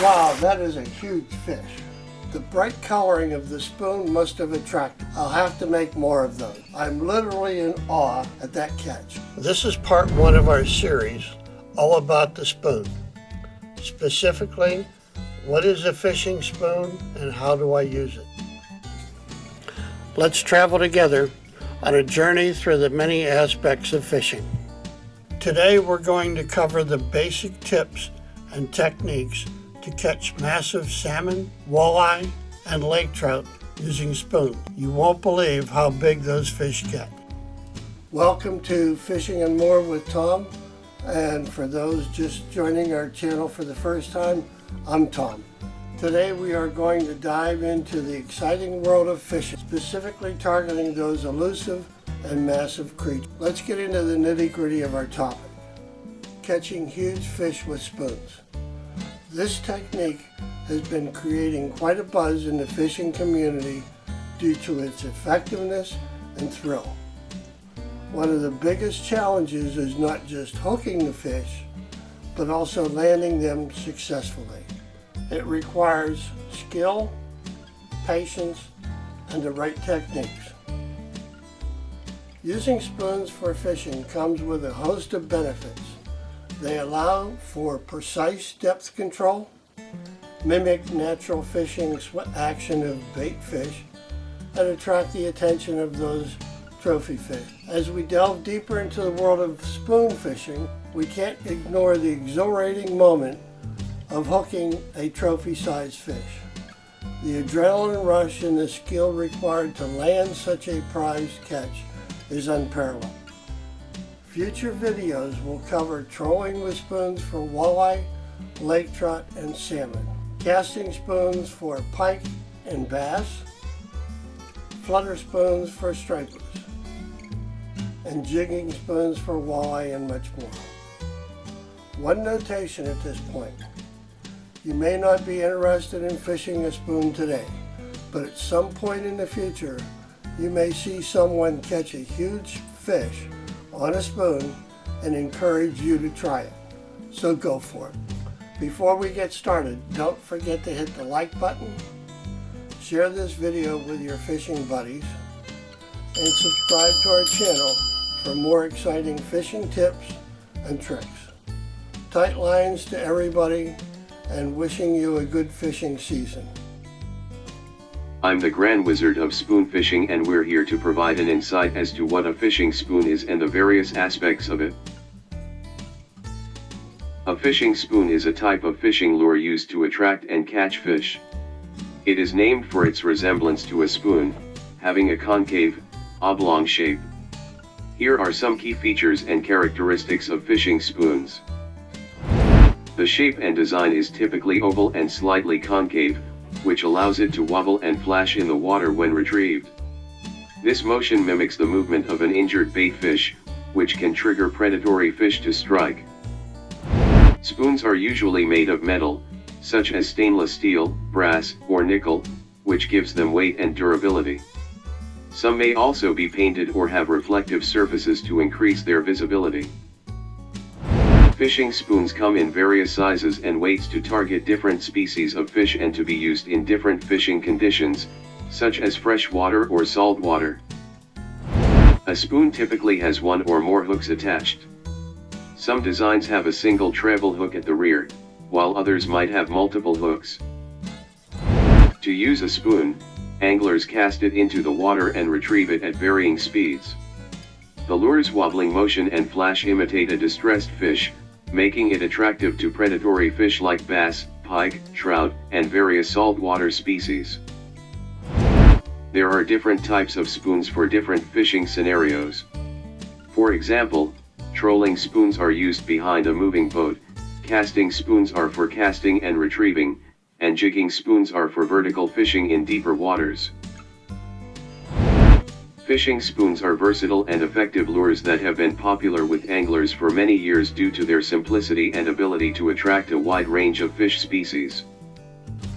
Wow, that is a huge fish. The bright coloring of the spoon must have attracted. I'll have to make more of those. I'm literally in awe at that catch. This is part one of our series, all about the spoon. Specifically, what is a fishing spoon and how do I use it? Let's travel together on a journey through the many aspects of fishing. Today we're going to cover the basic tips and techniques to catch massive salmon, walleye, and lake trout using spoons. You won't believe how big those fish get. Welcome to Fishing and More with Tom, and for those just joining our channel for the first time, I'm Tom. Today we are going to dive into the exciting world of fishing, specifically targeting those elusive and massive creatures. Let's get into the nitty-gritty of our topic, catching huge fish with spoons. This technique has been creating quite a buzz in the fishing community due to its effectiveness and thrill. One of the biggest challenges is not just hooking the fish, but also landing them successfully. It requires skill, patience, and the right techniques. Using spoons for fishing comes with a host of benefits. They allow for precise depth control, mimic natural fishing action of baitfish, and attract the attention of those trophy fish. As we delve deeper into the world of spoon fishing, we can't ignore the exhilarating moment of hooking a trophy-sized fish. The adrenaline rush and the skill required to land such a prized catch is unparalleled. Future videos will cover trolling with spoons for walleye, lake trout, and salmon, casting spoons for pike and bass, flutter spoons for stripers, and jigging spoons for walleye and much more. One notation at this point: you may not be interested in fishing a spoon today, but at some point in the future, you may see someone catch a huge fish on a spoon and encourage you to try it. So go for it. Before we get started, don't forget to hit the like button, share this video with your fishing buddies, and subscribe to our channel for more exciting fishing tips and tricks. Tight lines to everybody, and wishing you a good fishing season. I'm the Grand Wizard of spoon fishing, and we're here to provide an insight as to what a fishing spoon is and the various aspects of it. A fishing spoon is a type of fishing lure used to attract and catch fish. It is named for its resemblance to a spoon, having a concave, oblong shape. Here are some key features and characteristics of fishing spoons. The shape and design is typically oval and slightly concave, which allows it to wobble and flash in the water when retrieved. This motion mimics the movement of an injured baitfish, which can trigger predatory fish to strike. Spoons are usually made of metal, such as stainless steel, brass, or nickel, which gives them weight and durability. Some may also be painted or have reflective surfaces to increase their visibility. Fishing spoons come in various sizes and weights to target different species of fish and to be used in different fishing conditions, such as freshwater or saltwater. A spoon typically has one or more hooks attached. Some designs have a single treble hook at the rear, while others might have multiple hooks. To use a spoon, anglers cast it into the water and retrieve it at varying speeds. The lure's wobbling motion and flash imitate a distressed fish, making it attractive to predatory fish like bass, pike, trout, and various saltwater species. There are different types of spoons for different fishing scenarios. For example, trolling spoons are used behind a moving boat, casting spoons are for casting and retrieving, and jigging spoons are for vertical fishing in deeper waters. Fishing spoons are versatile and effective lures that have been popular with anglers for many years due to their simplicity and ability to attract a wide range of fish species.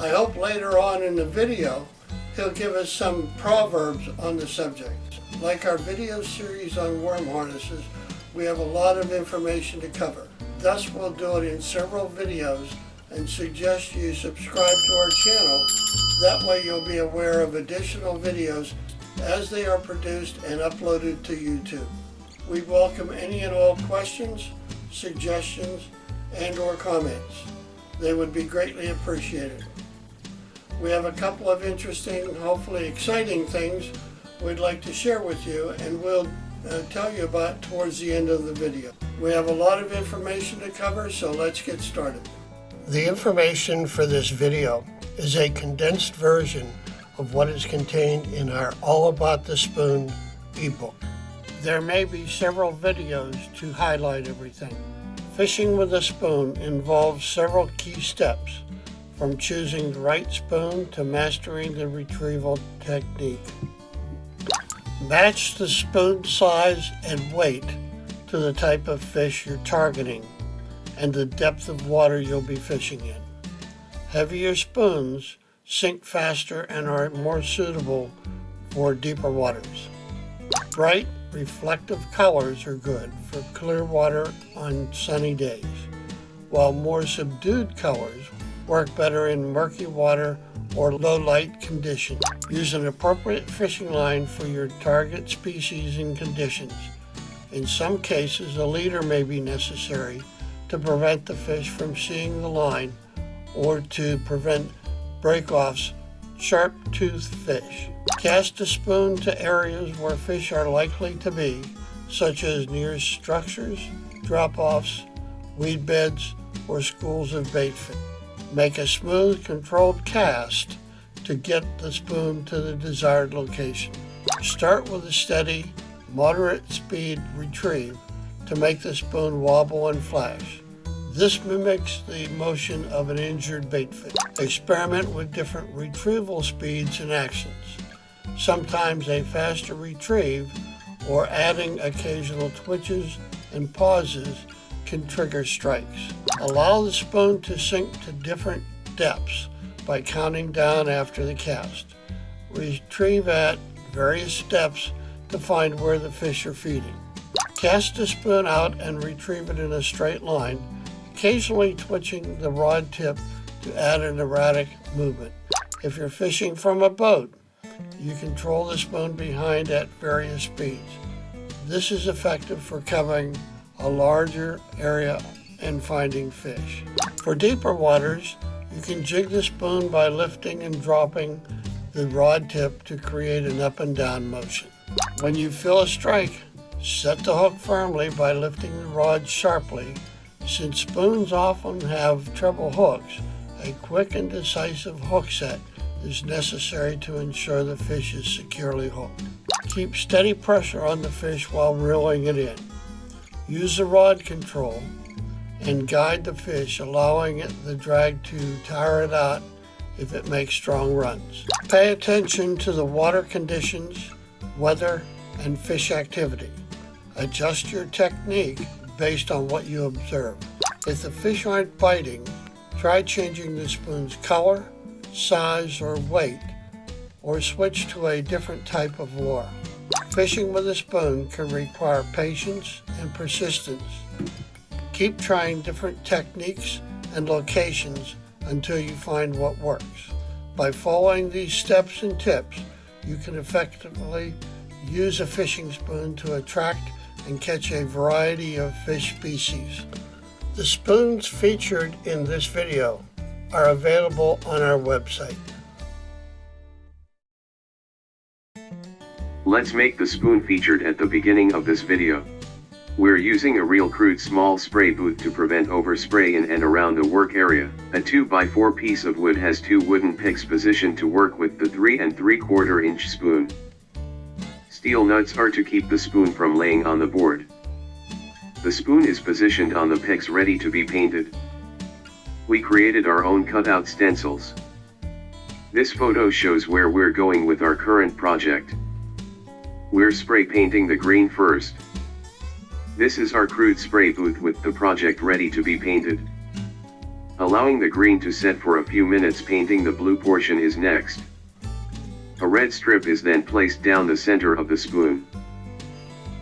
I hope later on in the video, he'll give us some proverbs on the subject. Like our video series on worm harnesses, we have a lot of information to cover. Thus, we'll do it in several videos and suggest you subscribe to our channel. That way you'll be aware of additional videos as they are produced and uploaded to YouTube. We welcome any and all questions, suggestions, and/or comments. They would be greatly appreciated. We have a couple of interesting, hopefully exciting things we'd like to share with you, and we'll tell you about towards the end of the video. We have a lot of information to cover, so let's get started. The information for this video is a condensed version of what is contained in our All About the Spoon ebook. There may be several videos to highlight everything. Fishing with a spoon involves several key steps, from choosing the right spoon to mastering the retrieval technique. Match the spoon size and weight to the type of fish you're targeting and the depth of water you'll be fishing in. Heavier spoons sink faster and are more suitable for deeper waters. Bright, reflective colors are good for clear water on sunny days, while more subdued colors work better in murky water or low light conditions. Use an appropriate fishing line for your target species and conditions. In some cases, a leader may be necessary to prevent the fish from seeing the line or to prevent break-offs, sharp-toothed fish. Cast a spoon to areas where fish are likely to be, such as near structures, drop-offs, weed beds, or schools of baitfish. Make a smooth, controlled cast to get the spoon to the desired location. Start with a steady, moderate speed retrieve to make the spoon wobble and flash. This mimics the motion of an injured baitfish. Experiment with different retrieval speeds and actions. Sometimes a faster retrieve or adding occasional twitches and pauses can trigger strikes. Allow the spoon to sink to different depths by counting down after the cast. Retrieve at various depths to find where the fish are feeding. Cast the spoon out and retrieve it in a straight line, occasionally twitching the rod tip to add an erratic movement. If you're fishing from a boat, you control the spoon behind at various speeds. This is effective for covering a larger area and finding fish. For deeper waters, you can jig the spoon by lifting and dropping the rod tip to create an up and down motion. When you feel a strike, set the hook firmly by lifting the rod sharply. Since spoons often have treble hooks, a quick and decisive hook set is necessary to ensure the fish is securely hooked. Keep steady pressure on the fish while reeling it in. Use the rod control and guide the fish, allowing the drag to tire it out if it makes strong runs. Pay attention to the water conditions, weather, and fish activity. Adjust your technique based on what you observe. If the fish aren't biting, try changing the spoon's color, size, or weight, or switch to a different type of lure. Fishing with a spoon can require patience and persistence. Keep trying different techniques and locations until you find what works. By following these steps and tips, you can effectively use a fishing spoon to attract and catch a variety of fish species. The spoons featured in this video are available on our website. Let's make the spoon featured at the beginning of this video. We're using a real crude small spray booth to prevent overspray in and around the work area. A 2x4 piece of wood has two wooden picks positioned to work with the 3 3/4 inch spoon. Steel nuts are to keep the spoon from laying on the board. The spoon is positioned on the picks ready to be painted. We created our own cutout stencils. This photo shows where we're going with our current project. We're spray painting the green first. This is our crude spray booth with the project ready to be painted. Allowing the green to set for a few minutes, painting the blue portion is next. A red strip is then placed down the center of the spoon.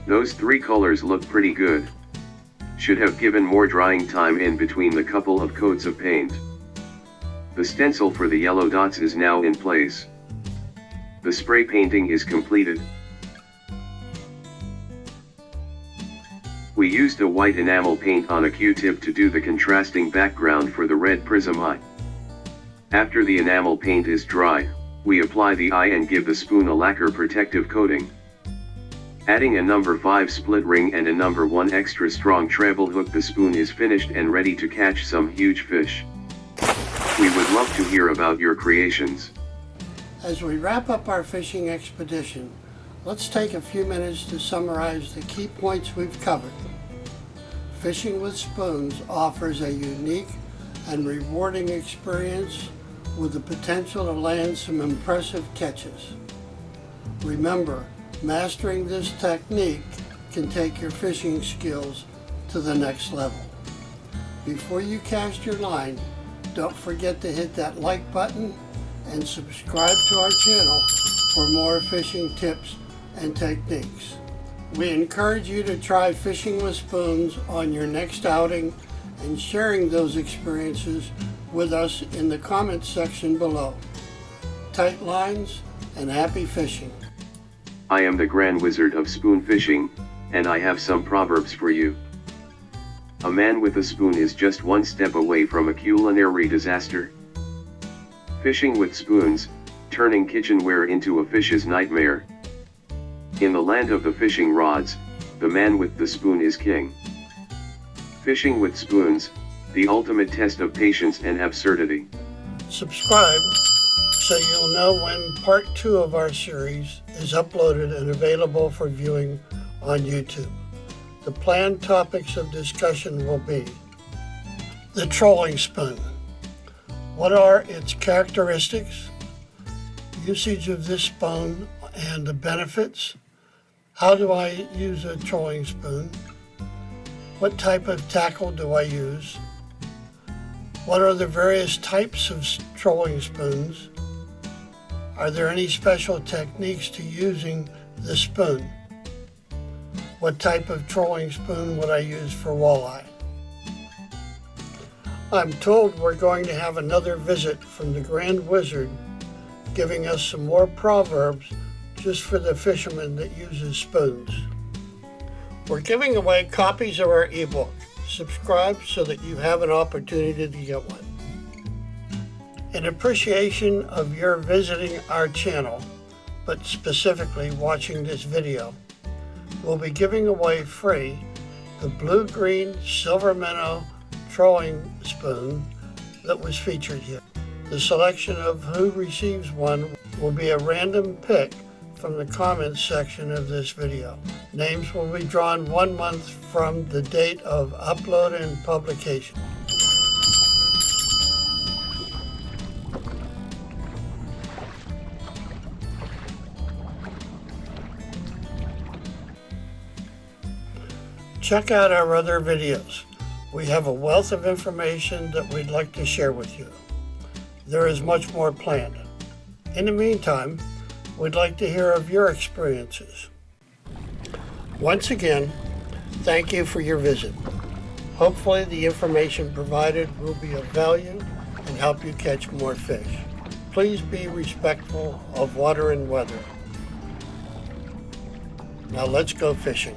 Those three colors look pretty good. Should have given more drying time in between the couple of coats of paint. The stencil for the yellow dots is now in place. The spray painting is completed. We used a white enamel paint on a Q-tip to do the contrasting background for the red prism eye. After the enamel paint is dry, we apply the eye and give the spoon a lacquer protective coating. Adding a number 5 split ring and a number 1 extra strong treble hook, the spoon is finished and ready to catch some huge fish. We would love to hear about your creations. As we wrap up our fishing expedition, let's take a few minutes to summarize the key points we've covered. Fishing with spoons offers a unique and rewarding experience with the potential to land some impressive catches. Remember, mastering this technique can take your fishing skills to the next level. Before you cast your line, don't forget to hit that like button and subscribe to our channel for more fishing tips and techniques. We encourage you to try fishing with spoons on your next outing and sharing those experiences with us in the comments section below. Tight lines and happy fishing. I am the Grand Wizard of spoon fishing, and I have some proverbs for you. A man with a spoon is just one step away from a culinary disaster. Fishing with spoons, turning kitchenware into a fish's nightmare. In the land of the fishing rods, the man with the spoon is king. Fishing with spoons, the ultimate test of patience and absurdity. Subscribe so you'll know when part 2 of our series is uploaded and available for viewing on YouTube. The planned topics of discussion will be the trolling spoon. What are its characteristics? Usage of this spoon and the benefits. How do I use a trolling spoon? What type of tackle do I use? What are the various types of trolling spoons? Are there any special techniques to using the spoon? What type of trolling spoon would I use for walleye? I'm told we're going to have another visit from the Grand Wizard, giving us some more proverbs just for the fisherman that uses spoons. We're giving away copies of our ebook. Subscribe so that you have an opportunity to get one. In appreciation of your visiting our channel, but specifically watching this video, we'll be giving away free the blue-green silver minnow trolling spoon that was featured here. The selection of who receives one will be a random pick from the comments section of this video. Names will be drawn 1 month from the date of upload and publication. Check out our other videos. We have a wealth of information that we'd like to share with you. There is much more planned. In the meantime, we'd like to hear of your experiences. Once again, thank you for your visit. Hopefully the information provided will be of value and help you catch more fish. Please be respectful of water and weather. Now let's go fishing.